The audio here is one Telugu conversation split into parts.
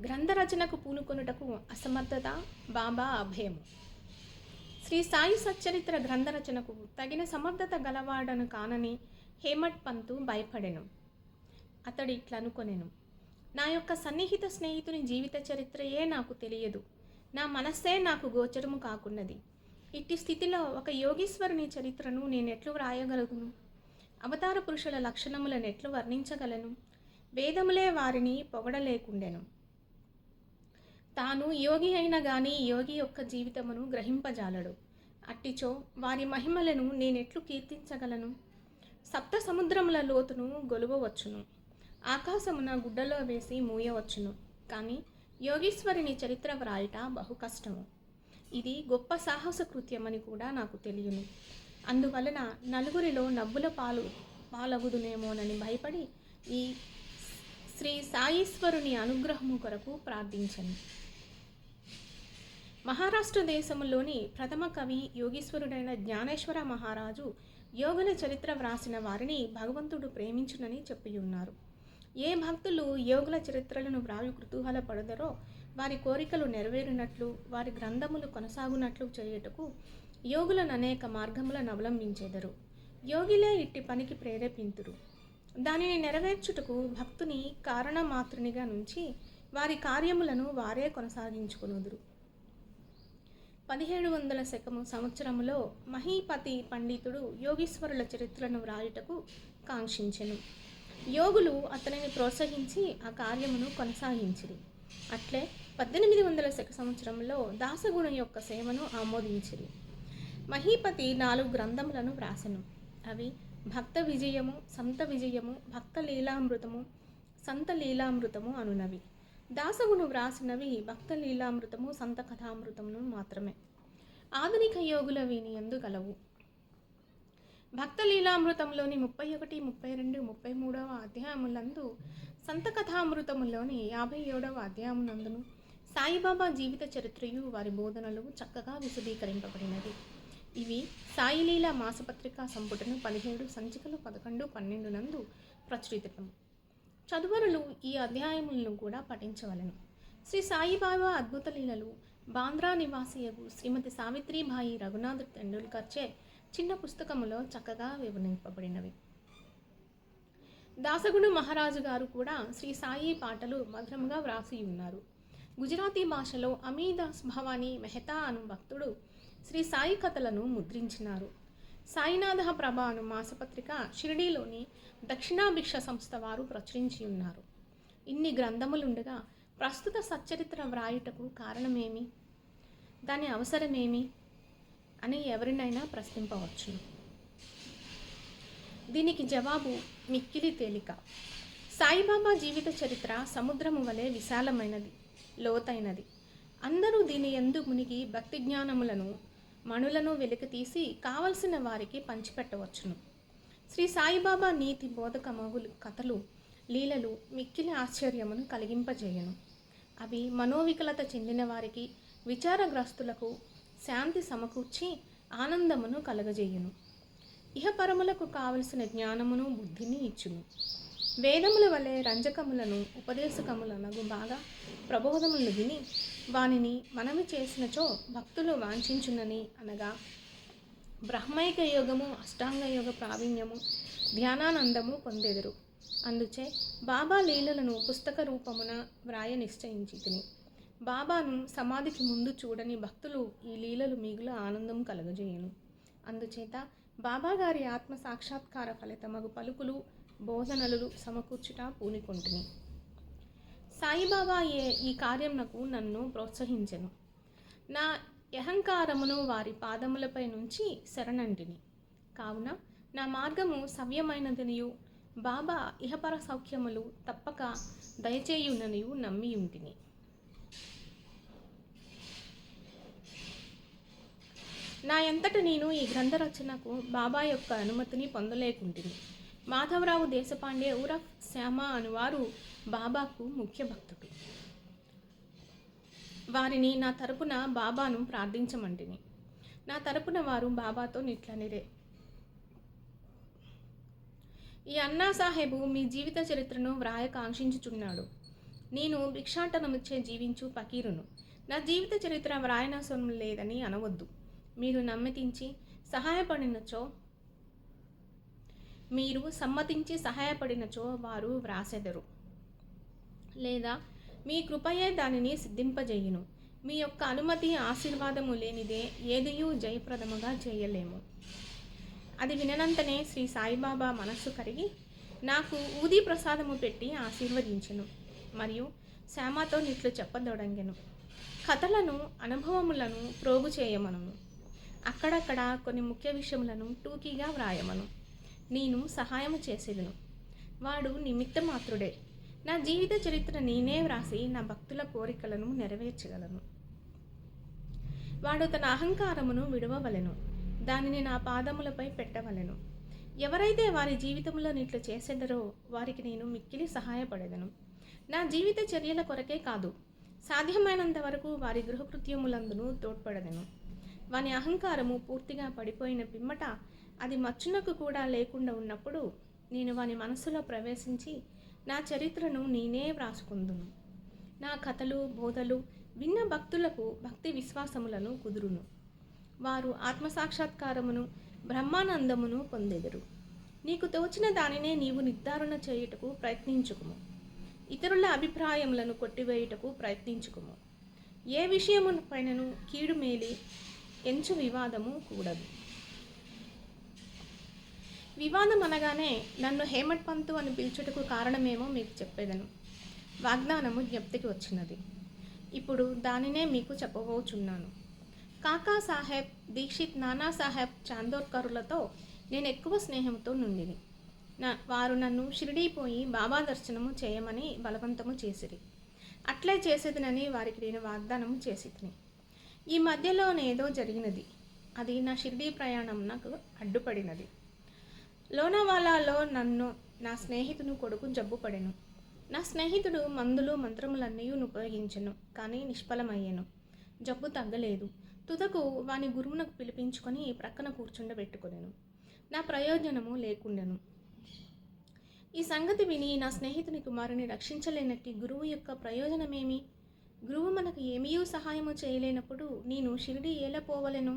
గ్రంథరచనకు పూనుకొనుటకు అసమర్థత బాబా అభయము. శ్రీ సాయి సచ్చరిత్ర గ్రంథరచనకు తగిన సమర్థత గలవాడను కానని హేమట్ పంతు భయపడెను. అతడు ఇట్లనుకొనెను, నా యొక్క సన్నిహిత స్నేహితుని జీవిత చరిత్రయే నాకు తెలియదు, నా మనస్సే నాకు గోచరము కాకున్నది. ఇట్టి స్థితిలో ఒక యోగీశ్వరుని చరిత్రను నేనెట్లు వ్రాయగలను? అవతార పురుషుల లక్షణములను ఎట్లు వర్ణించగలను? వేదములే వారిని పొగడలేకుండెను. తాను యోగి అయిన గాని యోగి యొక్క జీవితమును గ్రహింపజాలడు. అట్టిచో వారి మహిమలను నేనెట్లు కీర్తించగలను? సప్త సముద్రముల లోతును గొలువవచ్చును, ఆకాశమున గుడ్డలో వేసి మూయవచ్చును, కానీ యోగీశ్వరుని చరిత్ర వ్రాయట బహు కష్టము. ఇది గొప్ప సాహస కృత్యమని కూడా నాకు తెలియను. అందువలన నలుగురిలో నవ్వుల పాలగుదునేమోనని భయపడి ఈ శ్రీ సాయీశ్వరుని అనుగ్రహము కొరకు ప్రార్థించను. మహారాష్ట్ర దేశంలోని ప్రథమ కవి యోగీశ్వరుడైన జ్ఞానేశ్వర మహారాజు యోగుల చరిత్ర వ్రాసిన వారిని భగవంతుడు ప్రేమించునని చెప్పియున్నారు. ఏ భక్తులు యోగుల చరిత్రలను వ్రాయు కుతూహల పడదరో వారి కోరికలు నెరవేరినట్లు, వారి గ్రంథములు కొనసాగునట్లు చేయుటకు యోగులను అనేక మార్గములను అవలంబించెదరు. యోగిలే ఇట్టి పనికి ప్రేరేపింతురు. దానిని నెరవేర్చుటకు భక్తుని కారణమాత్రునిగా నుంచి వారి కార్యములను వారే కొనసాగించుకొనుదురు. 1700 సంవత్సరములో మహీపతి పండితుడు యోగీశ్వరుల చరిత్రను వ్రాయుటకు కాంక్షించెను. యోగులు అతనిని ప్రోత్సహించి ఆ కార్యమును కొనసాగించిరి. అట్లే 1800 సంవత్సరంలో దాసగుణ యొక్క సేవను ఆమోదించిరి. మహీపతి 4 గ్రంథములను వ్రాసెను. అవి భక్త విజయము, సంత విజయము, భక్త లీలామృతము, సంత లీలామృతము అనునవి. దాసగును వ్రాసినవి భక్త లీలామృతము, సంత కథామృతమును మాత్రమే. ఆధునిక యోగుల వీని యందు గలవు. భక్త లీలామృతంలోని 31, 32, 33వ అధ్యాయములందు, సంత కథామృతములోని 57వ అధ్యాయమునందును సాయిబాబా జీవిత చరిత్రయు వారి బోధనలు చక్కగా విశదీకరింపబడినది. ఇవి సాయిలీల మాసపత్రికా సంపుటను 17 సంచికలు 11, 12 నందు ప్రచురితం. చదువరులు ఈ అధ్యాయములను కూడా పఠించవలెను. శ్రీ సాయిబాబా అద్భుత లీలలు బాంద్రా నివాసియగు శ్రీమతి సావిత్రిబాయి రఘునాథ్ టెండూల్కర్చే చిన్న పుస్తకములో చక్కగా వివరింపబడినవి. దాసగుణ మహారాజు గారు కూడా శ్రీ సాయి పాటలు మధురంగా వ్రాసి ఉన్నారు. గుజరాతీ భాషలో అమీదాస్ భవానీ మెహతా అను భక్తుడు శ్రీ సాయి కథలను ముద్రించినారు. సాయినాథ ప్రభ అను మాసపత్రిక షిరిడీలోని దక్షిణాభిక్ష సంస్థ వారు ప్రచురించి ఉన్నారు. ఇన్ని గ్రంథములుండగా ప్రస్తుత సచ్చరిత్ర వ్రాయుటకు కారణమేమి, దాని అవసరమేమి అని ఎవరినైనా ప్రశ్నింపవచ్చును. దీనికి జవాబు మిక్కిలి తేలిక. సాయిబాబా జీవిత చరిత్ర సముద్రము వలె విశాలమైనది, లోతైనది. అందరూ దీని యందు మునిగి భక్తి జ్ఞానములను, మణులను వెలికితీసి కావలసిన వారికి పంచిపెట్టవచ్చును. శ్రీ సాయిబాబా నీతి బోధకమగులు కథలు, లీలలు మిక్కిలి ఆశ్చర్యమును కలిగింపజేయను. అవి మనోవికలత చెందిన వారికి, విచారగ్రస్తులకు శాంతి సమకూర్చి ఆనందమును కలగజేయును. ఇహపరములకు కావలసిన జ్ఞానమును, బుద్ధిని ఇచ్చును. వేదముల వలె రంజకములను, ఉపదేశకములనగు బాగా ప్రబోధములను విని వానిని మనవి చేసినచో భక్తులు వాంఛించునని, అనగా బ్రహ్మైక యోగము, అష్టాంగ యోగ ప్రావీణ్యము, ధ్యానానందము పొందెదరు. అందుచే బాబా లీలలను పుస్తక రూపమున వ్రాయ నిశ్చయించితిని. బాబాను సమాధికి ముందు చూడని భక్తులు ఈ లీలలు మిగుల ఆనందం కలగజేయును. అందుచేత బాబా గారి ఆత్మ సాక్షాత్కార ఫలితమగు పలుకులు, బోధనలు సమకూర్చుట పూనుకొంటిని. సాయిబాబా ఈ కార్యమునకు నన్ను ప్రోత్సహించెను. నా అహంకారమును వారి పాదములపై నుంచి శరణంటిని. కావున నా మార్గము సవ్యమైనదనియు, బాబా ఇహపర సౌఖ్యములు తప్పక దయచేయుననియు నమ్మియుంటిని. నా ఎంతట నేను ఈ గ్రంథ రచనకు బాబా యొక్క అనుమతిని పొందలేకుంటిని. మాధవరావు దేశపాండే ఉరఫ్ శ్యామ అనువారు బాబాకు ముఖ్య భక్తుడు. వారిని నా తరపున బాబాను ప్రార్థించమంటిని. నా తరపున వారు బాబాతో నిట్లనిరే, ఈ అన్నా సాహెబు మీ జీవిత చరిత్రను వ్రాయ కాంక్షించుచున్నాడు. నేను భిక్షాటనమిచ్చే జీవించు పకీరును. నా జీవిత చరిత్ర వ్రాయనవసరం లేదని అనవద్దు. మీరు సమ్మతించి సహాయపడినచో వారు వ్రాసెదరు. లేదా మీ కృపయే దానిని సిద్ధింపజేయును. మీ యొక్క అనుమతి ఆశీర్వాదము లేనిదే ఏదియూ జయప్రదముగా చేయలేము. అది విననంతనే శ్రీ సాయిబాబా మనస్సు కరిగి నాకు ఊది ప్రసాదము పెట్టి ఆశీర్వదించెను. మరియు శ్యామతో నిట్లు చెప్పదొడంగెను. కథలను అనుభవములను ప్రోగు చేయమను. అక్కడక్కడ కొన్ని ముఖ్య విషయములను టూకీగా వ్రాయమను. నేను సహాయము చేసేదను. వాడు నిమిత్త మాత్రుడే. నా జీవిత చరిత్ర నేనే వ్రాసి నా భక్తుల కోరికలను నెరవేర్చగలను. వాడు తన అహంకారమును విడవవలెను. దానిని నా పాదములపై పెట్టవలెను. ఎవరైతే వారి జీవితంలో ఇట్లు చేసేదరో వారికి నేను మిక్కిలి సహాయపడేదను. నా జీవిత చర్యల కొరకే కాదు, సాధ్యమైనంత వరకు వారి గృహకృత్యములందును తోడ్పడదను. వాని అహంకారము పూర్తిగా పడిపోయిన పిమ్మట అది మచ్చునకు కూడా లేకుండా ఉన్నప్పుడు నేను వాని మనసులో ప్రవేశించి నా చరిత్రను నేనే వ్రాసుకుందును. నా కథలు బోధలు విన్న భక్తులకు భక్తి విశ్వాసములను కుదురును. వారు ఆత్మసాక్షాత్కారమును బ్రహ్మానందమును పొందెదరు. నీకు తోచిన దానినే నీవు నిర్ధారణ చేయుటకు ప్రయత్నించుకుము. ఇతరుల అభిప్రాయములను కొట్టివేయుటకు ప్రయత్నించుకుము. ఏ విషయము పైనను కీడు మేలి ఎంచు వివాదము కూడదు. వివాదం అనగానే నన్ను హేమట్ పంతు అని పిలుచుటకు కారణమేమో మీకు చెప్పేదను. వాగ్దానము జ్ఞప్తికి వచ్చినది. ఇప్పుడు దానినే మీకు చెప్పబోచున్నాను. కాకా సాహెబ్ దీక్షిత్, నానాసాహెబ్ చాందోర్కరులతో నేను ఎక్కువ స్నేహంతో నుండిని. వారు నన్ను షిరిడీ పోయి బాబా దర్శనము చేయమని బలవంతము చేసిరి. అట్లే చేసేదినని వారికి నేను వాగ్దానము చేసితిని. ఈ మధ్యలోనేదో జరిగినది. అది నా షిరిడీ ప్రయాణం నాకు అడ్డుపడినది. లోనావాలాలో నా స్నేహితుని కొడుకు జబ్బు పడెను. నా స్నేహితుడు మందులు మంత్రములన్నీ ఉపయోగించెను, కానీ నిష్ఫలమయ్యాను. జబ్బు తగ్గలేదు. తుదకు వాని గురువునకు పిలిపించుకొని ప్రక్కన కూర్చుండబెట్టుకునేను. నా ప్రయోజనము లేకుండెను. ఈ సంగతి విని నా స్నేహితుని కుమారుని రక్షించలేనట్టి గురువు యొక్క ప్రయోజనమేమి? గురువు మనకు ఏమీ సహాయము చేయలేనప్పుడు నేను షిరిడీ ఎలా పోవలెను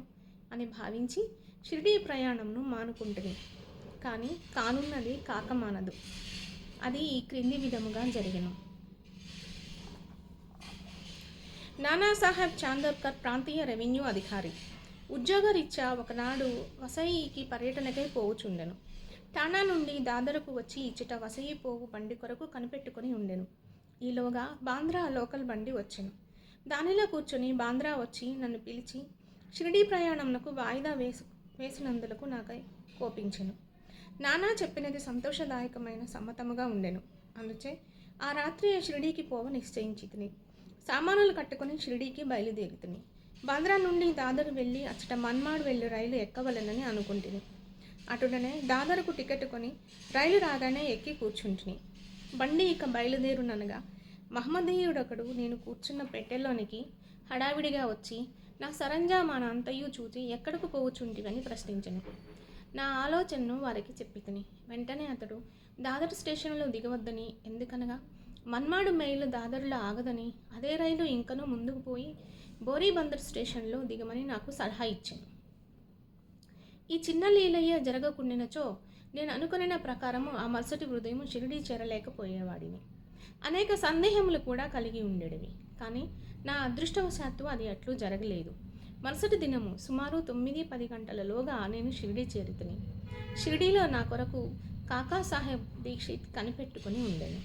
అని భావించి షిరిడీ ప్రయాణంను మానుకుంటుని. కానీ కానున్నది కాకమానదు. అది ఈ క్రింది విధముగా జరిగెను. నానాసాహెబ్ చాందోర్కర్ ప్రాంతీయ రెవెన్యూ అధికారి. ఉద్యోగరీత్యా ఒకనాడు వసయికి పర్యటనకై పోవుచుండెను. ఠాణా నుండి దాదరకు వచ్చి ఇచ్చట వసయి పోవు బండి కొరకు కనిపెట్టుకుని ఉండెను. ఈలోగా బాంద్రా లోకల్ బండి వచ్చెను. దానిలో కూర్చొని బాంద్రా వచ్చి నన్ను పిలిచి షిరిడీ ప్రయాణంకు వాయిదా వేసినందులకు నాకై కోపించెను. నానా చెప్పినది సంతోషదాయకమైన సమ్మతముగా ఉండెను. అందుచే ఆ రాత్రి షిరిడీకి పోవ నిశ్చయించితిని. సామానులు కట్టుకుని షిరిడీకి బయలుదేరితిని. బాంద్రా నుండి దాదరు వెళ్ళి అచ్చట మన్మాడ్ వెళ్ళి రైలు ఎక్కవలెనని అనుకుంటుని. అటుడనే దాదరుకు టికెట్ కొని రైలు రాగానే ఎక్కి కూర్చుంటిని. బండి ఇక బయలుదేరుననగా మహమ్మదీయుడొకడు నేను కూర్చున్న పెట్టెలోనికి హడావిడిగా వచ్చి నా సరంజామాన అంతయు చూచి ఎక్కడకు పోవుచుంటివని ప్రశ్నించెను. నా ఆలోచనను వారికి చెప్పితిని. వెంటనే అతడు దాదర్ స్టేషన్లో దిగవద్దని, ఎందుకనగా మన్మాడు మైలు దాదరులో ఆగదని, అదే రైలు ఇంకనూ ముందుకు పోయి బోరీబందర్ స్టేషన్లో దిగమని నాకు సలహా ఇచ్చాను. ఈ చిన్న లీలయ్య జరగకుండినచో నేను అనుకున్న ప్రకారము ఆ మరుసటి ఉదయం షిరిడీ చేరలేకపోయేవాడిని. అనేక సందేహములు కూడా కలిగి ఉండేవి. కానీ నా అదృష్టవశాత్తు అది అట్లు జరగలేదు. మరుసటి దినము సుమారు 9-10 గంటలలోగా నేను షిరిడీ చేరితిని. షిరిడీలో నా కొరకు కాకా సాహెబ్ దీక్షిత్ కనిపెట్టుకుని ఉండెను.